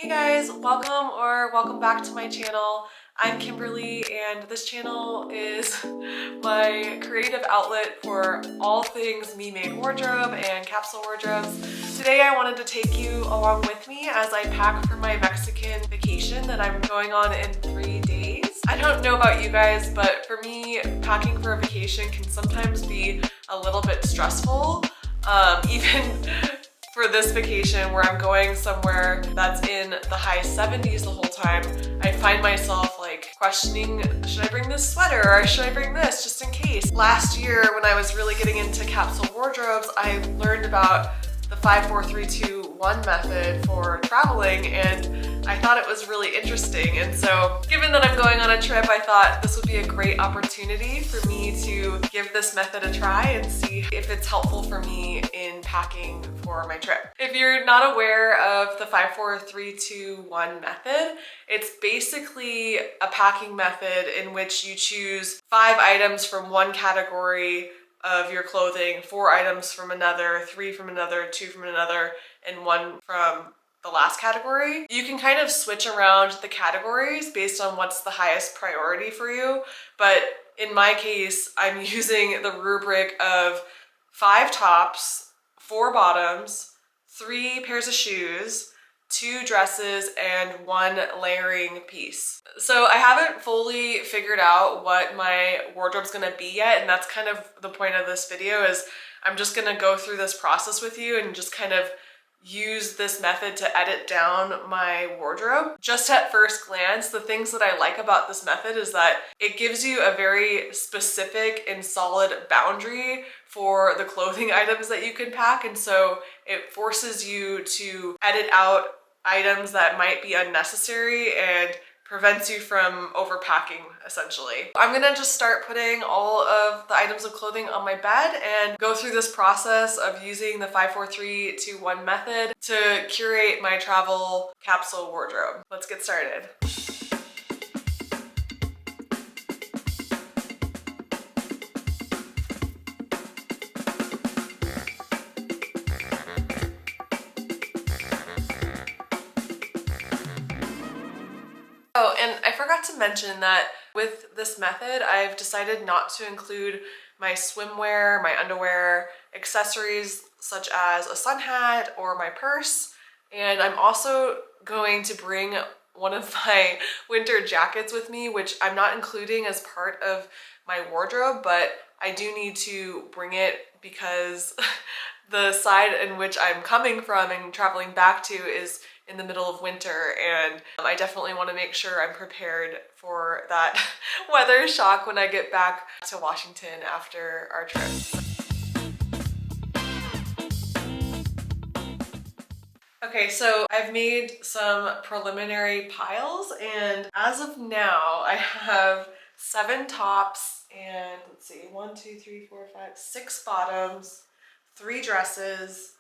Hey guys, welcome back to my channel. I'm Kimberly and this channel is my creative outlet for all things me-made wardrobe and capsule wardrobes. Today I wanted to take you along with me as I pack for my Mexican vacation that I'm going on in 3 days. I don't know about you guys, but for me, packing for a vacation can sometimes be a little bit stressful. Even for this vacation where I'm going somewhere that's in the high 70s the whole time, I find myself like questioning, should I bring this sweater or should I bring this just in case? Last year when I was really getting into capsule wardrobes, I learned about the 5-4-3-2-1 method for traveling, and I thought it was really interesting. And so given that I'm going on a trip, I thought this would be a great opportunity for me to give this method a try and see if it's helpful for me in packing for my trip. If you're not aware of the 5-4-3-2-1 method, it's basically a packing method in which you choose 5 items from one category of your clothing, 4 items from another, 3 from another, 2 from another, and 1 from the last category. You can kind of switch around the categories based on what's the highest priority for you, but in my case, I'm using the rubric of 5 tops, 4 bottoms, 3 pairs of shoes, 2 dresses, and 1 layering piece. So I haven't fully figured out what my wardrobe's gonna be yet, and that's kind of the point of this video. Is I'm just gonna go through this process with you and just kind of use this method to edit down my wardrobe. Just at first glance, the things that I like about this method is that it gives you a very specific and solid boundary for the clothing items that you can pack, and so it forces you to edit out items that might be unnecessary and prevents you from overpacking, essentially. I'm gonna just start putting all of the items of clothing on my bed and go through this process of using the 5-4-3-2-1 method to curate my travel capsule wardrobe. Let's get started. Oh, and I forgot to mention that with this method, I've decided not to include my swimwear, my underwear, accessories such as a sun hat or my purse. And I'm also going to bring one of my winter jackets with me, which I'm not including as part of my wardrobe, but I do need to bring it because the side in which I'm coming from and traveling back to is in the middle of winter, and I definitely want to make sure I'm prepared for that weather shock when I get back to Washington after our trip. Okay, so I've made some preliminary piles, and as of now I have 7 tops and let's see, 1, 2, 3, 4, 5, 6 bottoms, 3 dresses,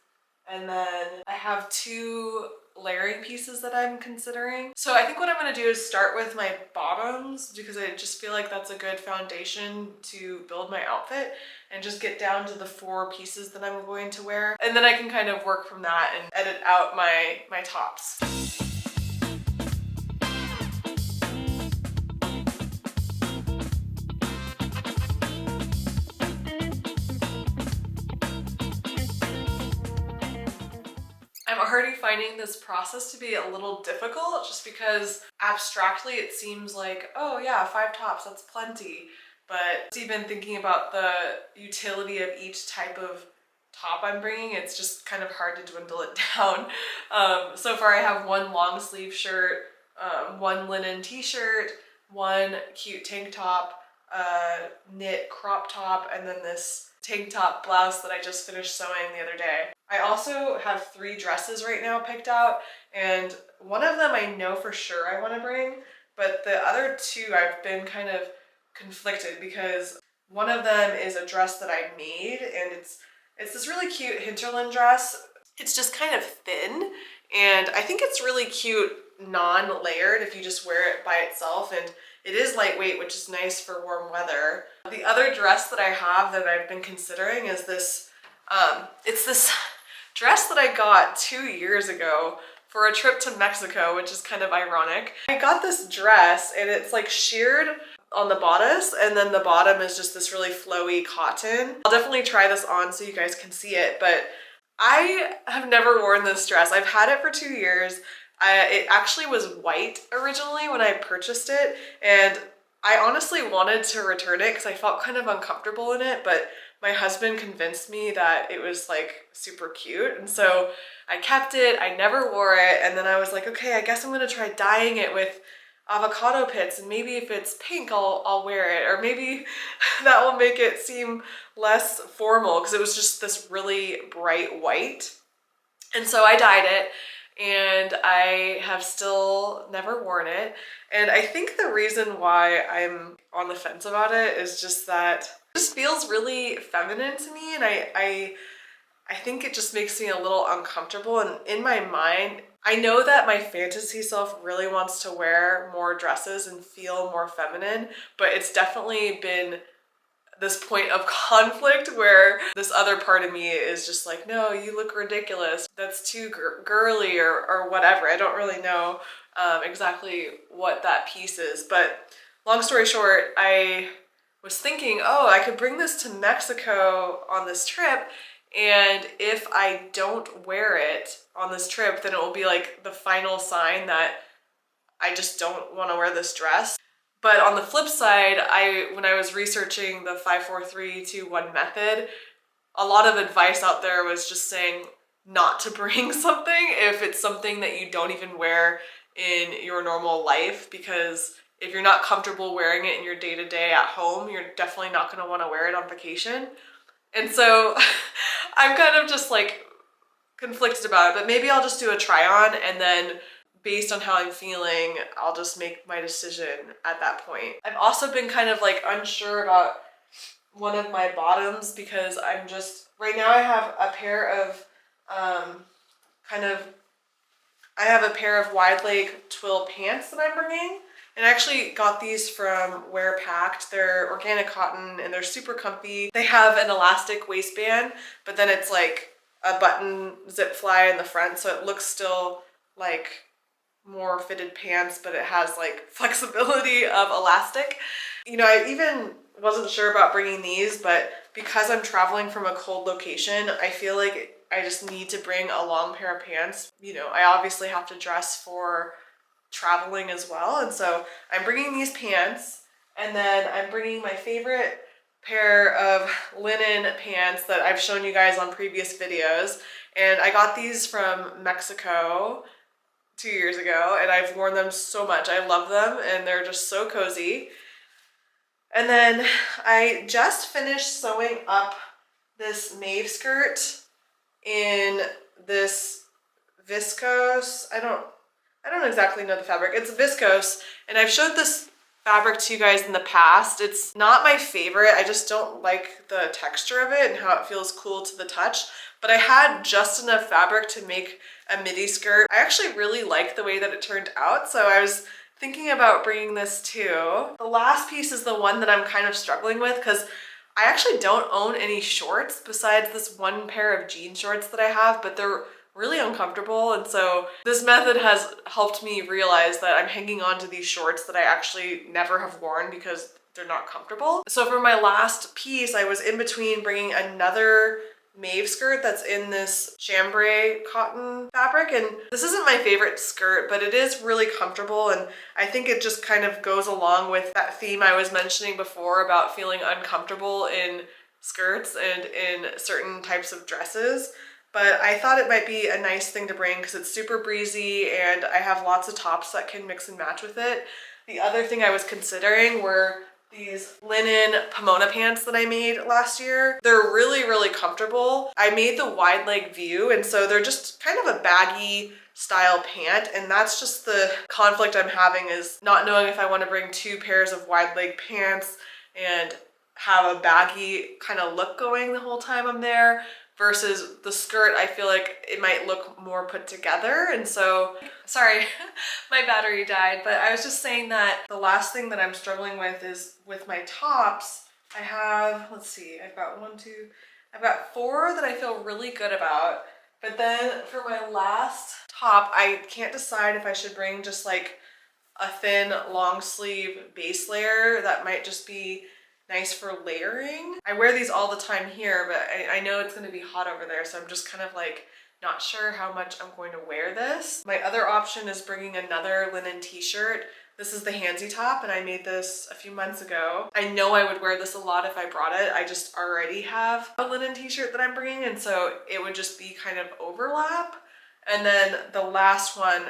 and then I have 2 layering pieces that I'm considering. So I think what I'm gonna do is start with my bottoms because I just feel like that's a good foundation to build my outfit, and just get down to the 4 pieces that I'm going to wear. And then I can kind of work from that and edit out my tops. I'm already finding this process to be a little difficult just because abstractly it seems like, oh yeah, 5 tops, that's plenty. But even thinking about the utility of each type of top I'm bringing, it's just kind of hard to dwindle it down. So far I have 1 long sleeve shirt, 1 linen t-shirt, 1 cute tank top, knit crop top, and then this tank top blouse that I just finished sewing the other day. I also have 3 dresses right now picked out, and one of them I know for sure I want to bring, but the other 2 I've been kind of conflicted because one of them is a dress that I made, and it's this really cute hinterland dress. It's just kind of thin, and I think it's really cute non-layered if you just wear it by itself, and it is lightweight, which is nice for warm weather. The other dress that I have that I've been considering is this, it's this dress that I got 2 years ago for a trip to Mexico, which is kind of ironic. I got this dress and it's like sheared on the bodice, and then the bottom is just this really flowy cotton. I'll definitely try this on so you guys can see it, but I have never worn this dress. I've had it for 2 years. It actually was white originally when I purchased it, and I honestly wanted to return it because I felt kind of uncomfortable in it, but my husband convinced me that it was like super cute, and so I kept it. I never wore it, and then I was like, okay, I guess I'm gonna try dyeing it with avocado pits, and maybe if it's pink I'll wear it, or maybe that will make it seem less formal, because it was just this really bright white. And so I dyed it, and I have still never worn it. And I think the reason why I'm on the fence about it is just that it just feels really feminine to me, and I think it just makes me a little uncomfortable. And in my mind, I know that my fantasy self really wants to wear more dresses and feel more feminine, but it's definitely been this point of conflict where this other part of me is just like, no, you look ridiculous. That's too girly or whatever. I don't really know exactly what that piece is, but long story short, I was thinking, oh, I could bring this to Mexico on this trip, and if I don't wear it on this trip, then it will be like the final sign that I just don't want to wear this dress. But on the flip side, when I was researching the 5-4-3-2-1 method, a lot of advice out there was just saying not to bring something if it's something that you don't even wear in your normal life, because if you're not comfortable wearing it in your day-to-day at home, you're definitely not going to want to wear it on vacation. And so I'm kind of just like conflicted about it, but maybe I'll just do a try-on, and then based on how I'm feeling, I'll just make my decision at that point. I've also been kind of like unsure about one of my bottoms, because I'm just, right now I have a pair of I have a pair of wide leg twill pants that I'm bringing. And I actually got these from Wear Packed. They're organic cotton and they're super comfy. They have an elastic waistband, but then it's like a button zip fly in the front, so it looks still like more fitted pants, but it has like flexibility of elastic. You know, I even wasn't sure about bringing these, but because I'm traveling from a cold location, I feel like I just need to bring a long pair of pants. You know, I obviously have to dress for traveling as well, and so I'm bringing these pants, and then I'm bringing my favorite pair of linen pants that I've shown you guys on previous videos, and I got these from Mexico 2 years ago, and I've worn them so much. I love them, and they're just so cozy. And then I just finished sewing up this Maeve skirt in this viscose. I don't exactly know the fabric. It's viscose, and I've showed this fabric to you guys in the past. It's not my favorite. I just don't like the texture of it and how it feels cool to the touch, but I had just enough fabric to make a midi skirt. I actually really like the way that it turned out, so I was thinking about bringing this too. The last piece is the one that I'm kind of struggling with, because I actually don't own any shorts besides this one pair of jean shorts that I have, but they're really uncomfortable, and so this method has helped me realize that I'm hanging on to these shorts that I actually never have worn because they're not comfortable. So for my last piece, I was in between bringing another Maeve skirt that's in this chambray cotton fabric, and this isn't my favorite skirt, but it is really comfortable, and I think it just kind of goes along with that theme I was mentioning before about feeling uncomfortable in skirts and in certain types of dresses. But I thought it might be a nice thing to bring because it's super breezy, and I have lots of tops that can mix and match with it. The other thing I was considering were these linen Pomona pants that I made last year. They're really, really comfortable. I made the wide leg view, and so they're just kind of a baggy style pant, and that's just the conflict I'm having, is not knowing if I want to bring 2 pairs of wide leg pants and have a baggy kind of look going the whole time I'm there, versus the skirt. I feel like it might look more put together. And so, sorry, my battery died, but I was just saying that the last thing that I'm struggling with is with my tops. I have, let's see, I've got 4 that I feel really good about. But then for my last top, I can't decide if I should bring just like a thin long sleeve base layer that might just be nice for layering. I wear these all the time here, but I know it's gonna be hot over there, so I'm just kind of like not sure how much I'm going to wear this. My other option is bringing another linen t-shirt. This is the handsy top, and I made this a few months ago. I know I would wear this a lot if I brought it. I just already have a linen t-shirt that I'm bringing, and so it would just be kind of overlap. And then the last one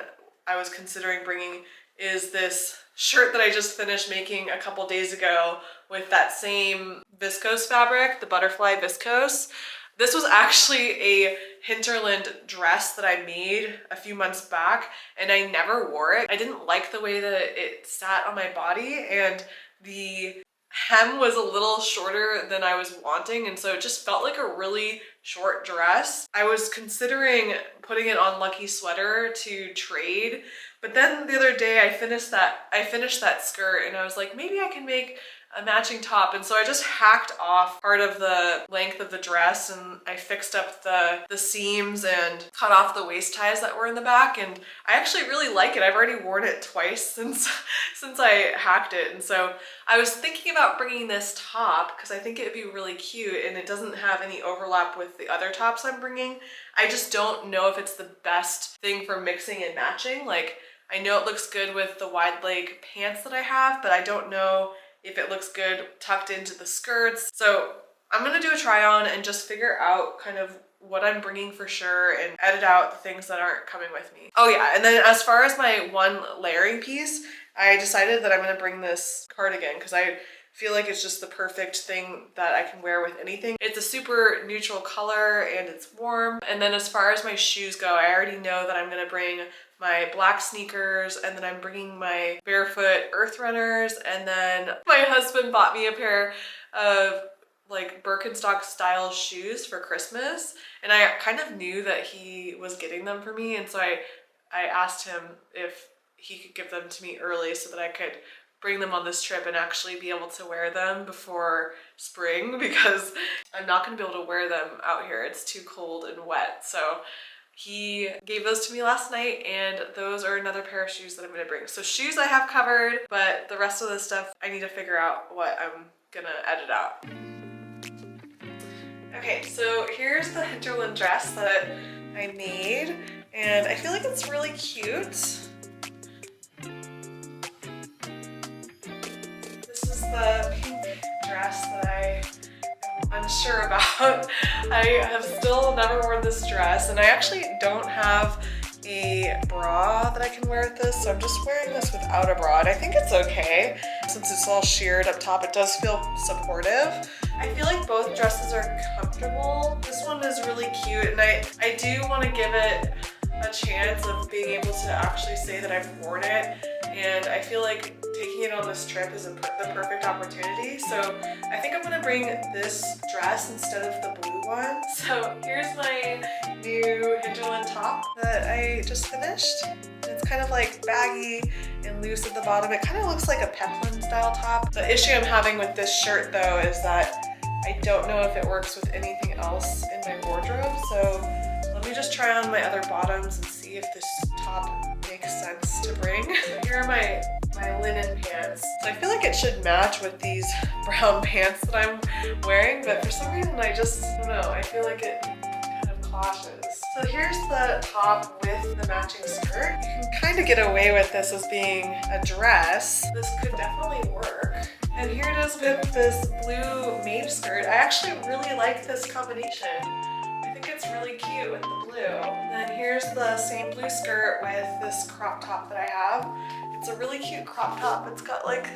I was considering bringing is this shirt that I just finished making a couple days ago with that same viscose fabric, the butterfly viscose. This was actually a hinterland dress that I made a few months back, and I never wore it. I didn't like the way that it sat on my body, and the hem was a little shorter than I was wanting, and so it just felt like a really short dress. I was considering putting it on Lucky Sweater to trade, but then the other day I finished that skirt, and I was like, maybe I can make a matching top. And so I just hacked off part of the length of the dress, and I fixed up the seams and cut off the waist ties that were in the back, and I actually really like it. I've already worn it twice since I hacked it, and so I was thinking about bringing this top because I think it'd be really cute, and it doesn't have any overlap with the other tops I'm bringing. I just don't know if it's the best thing for mixing and matching. Like, I know it looks good with the wide leg pants that I have, but I don't know if it looks good tucked into the skirts. So I'm gonna do a try on and just figure out kind of what I'm bringing for sure and edit out the things that aren't coming with me. Oh yeah, and then as far as my one layering piece, I decided that I'm gonna bring this cardigan because I feel like it's just the perfect thing that I can wear with anything. It's a super neutral color and it's warm. And then as far as my shoes go, I already know that I'm gonna bring my black sneakers, and then I'm bringing my barefoot Earth Runners, and then my husband bought me a pair of like Birkenstock style shoes for Christmas, and I kind of knew that he was getting them for me, and so I asked him if he could give them to me early so that I could bring them on this trip and actually be able to wear them before spring, because I'm not going to be able to wear them out here. It's too cold and wet. So he gave those to me last night, and those are another pair of shoes that I'm gonna bring. So shoes I have covered, but the rest of the stuff I need to figure out what I'm gonna edit out. Okay, so here's the hinterland dress that I made, and I feel like it's really cute. This is the pink dress that I unsure about. I have still never worn this dress, and I actually don't have a bra that I can wear with this, so I'm just wearing this without a bra, and I think it's okay. Since it's all sheared up top, it does feel supportive. I feel like both dresses are comfortable. This one is really cute, and I do want to give it a chance of being able to actually say that I've worn it, and I feel like taking it on this trip is the perfect opportunity. So I think I'm gonna bring this dress instead of the blue one. So here's my new hinterland top that I just finished. It's kind of like baggy and loose at the bottom. It kind of looks like a peplum style top. The issue I'm having with this shirt though is that I don't know if it works with anything else in my wardrobe. So let me just try on my other bottoms and see if this top makes sense to bring. Here are my linen pants. So I feel like it should match with these brown pants that I'm wearing, but for some reason I don't know, I feel like it kind of clashes. So here's the top with the matching skirt. You can kind of get away with this as being a dress. This could definitely work. And here it is with this blue maid skirt. I actually really like this combination. I think it's really cute with the blue. And then here's the same blue skirt with this crop top that I have. It's a really cute crop top. It's got like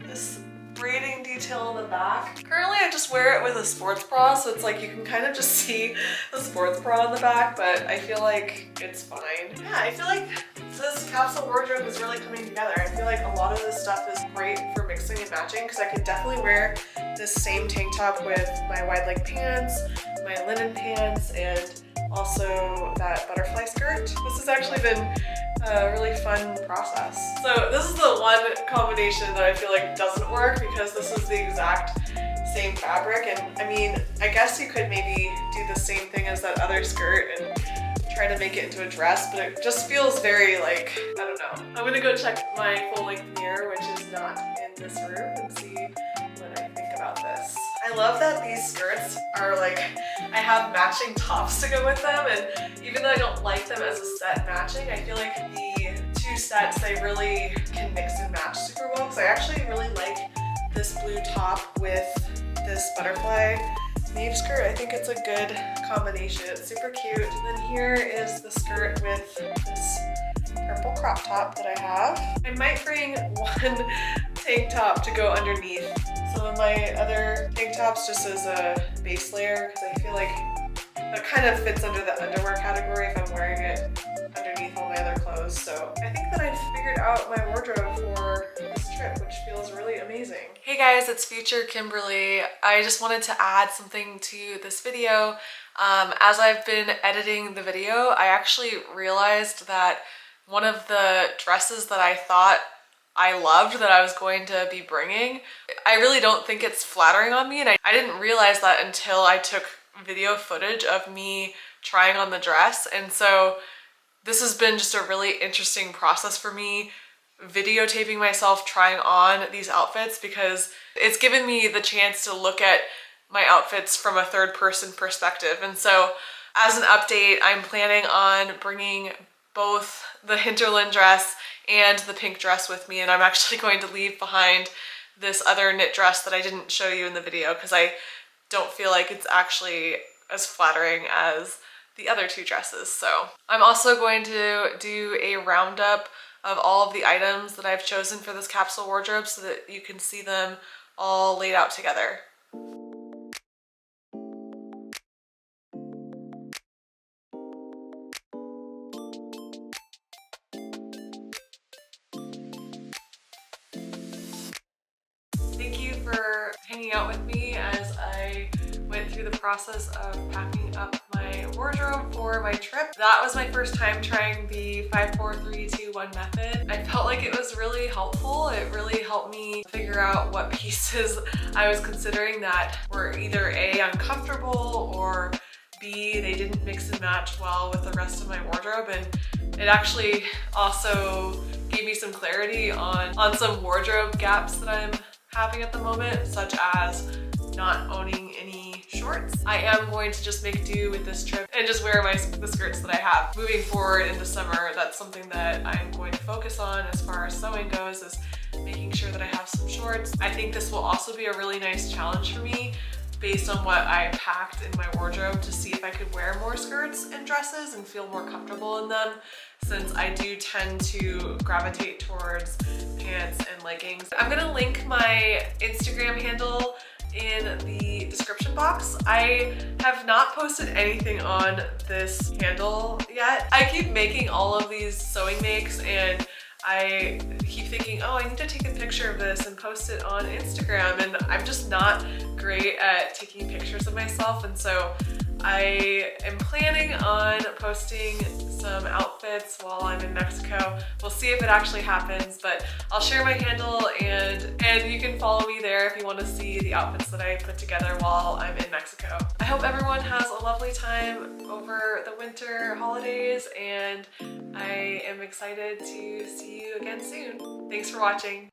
this braiding detail in the back. Currently I just wear it with a sports bra, so it's like you can kind of just see the sports bra in the back, but I feel like it's fine. Yeah, I feel like this capsule wardrobe is really coming together. I feel like a lot of this stuff is great for mixing and matching, because I could definitely wear this same tank top with my wide leg pants, my linen pants, and also that butterfly skirt. This has actually been a really fun process. So this is the one combination that I feel like doesn't work, because this is the exact same fabric, and I mean, I guess you could maybe do the same thing as that other skirt and try to make it into a dress, but it just feels very like, I don't know. I'm gonna go check my full length mirror, which is not in this room, and see what I think about this. I love that these skirts are like, I have matching tops to go with them, and even though I don't like them as a set matching, I feel like the two sets, they really can mix and match super well, because I actually really like this blue top with this butterfly nave skirt. I think it's a good combination. It's super cute. And then here is the skirt with this purple crop top that I have. I might bring one tank top to go underneath some of my other tank tops just as a base layer, because I feel like that kind of fits under the underwear category if I'm wearing it underneath all my other clothes. So I think that I've figured out my wardrobe for this trip, which feels really amazing. Hey guys, it's future Kimberly. I just wanted to add something to this video. As I've been editing the video, I actually realized that one of the dresses that I thought I loved that I was going to be bringing, I really don't think it's flattering on me, and I didn't realize that until I took video footage of me trying on the dress. And so this has been just a really interesting process for me, videotaping myself trying on these outfits, because it's given me the chance to look at my outfits from a third person perspective. And so as an update, I'm planning on bringing both the Hinterland dress and the pink dress with me, and I'm actually going to leave behind this other knit dress that I didn't show you in the video because I don't feel like it's actually as flattering as the other two dresses. So I'm also going to do a roundup of all of the items that I've chosen for this capsule wardrobe so that you can see them all laid out together. Thank you for hanging out with me as I went through the process of packing up my wardrobe for my trip. That was my first time trying the 5, 4, 3, 2, 1 method. I felt like it was really helpful. It really helped me figure out what pieces I was considering that were either A, uncomfortable, or B, they didn't mix and match well with the rest of my wardrobe. And it actually also gave me some clarity on some wardrobe gaps that I'm having at the moment, such as not owning any shorts. I am going to just make do with this trip and just wear the skirts that I have. Moving forward into summer, that's something that I'm going to focus on as far as sewing goes, is making sure that I have some shorts. I think this will also be a really nice challenge for me based on what I packed in my wardrobe, to see if I could wear more skirts and dresses and feel more comfortable in them, since I do tend to gravitate towards pants and leggings. I'm gonna link my Instagram handle in the description box. I have not posted anything on this handle yet. I keep making all of these sewing makes, and I keep thinking, oh, I need to take a picture of this and post it on Instagram, and I'm just not great at taking pictures of myself. And so I am planning on posting some outfits while I'm in Mexico. We'll see if it actually happens, but I'll share my handle, and you can follow me there if you want to see the outfits that I put together while I'm in Mexico. I hope everyone has a lovely time over the winter holidays, and I am excited to see you again soon. Thanks for watching.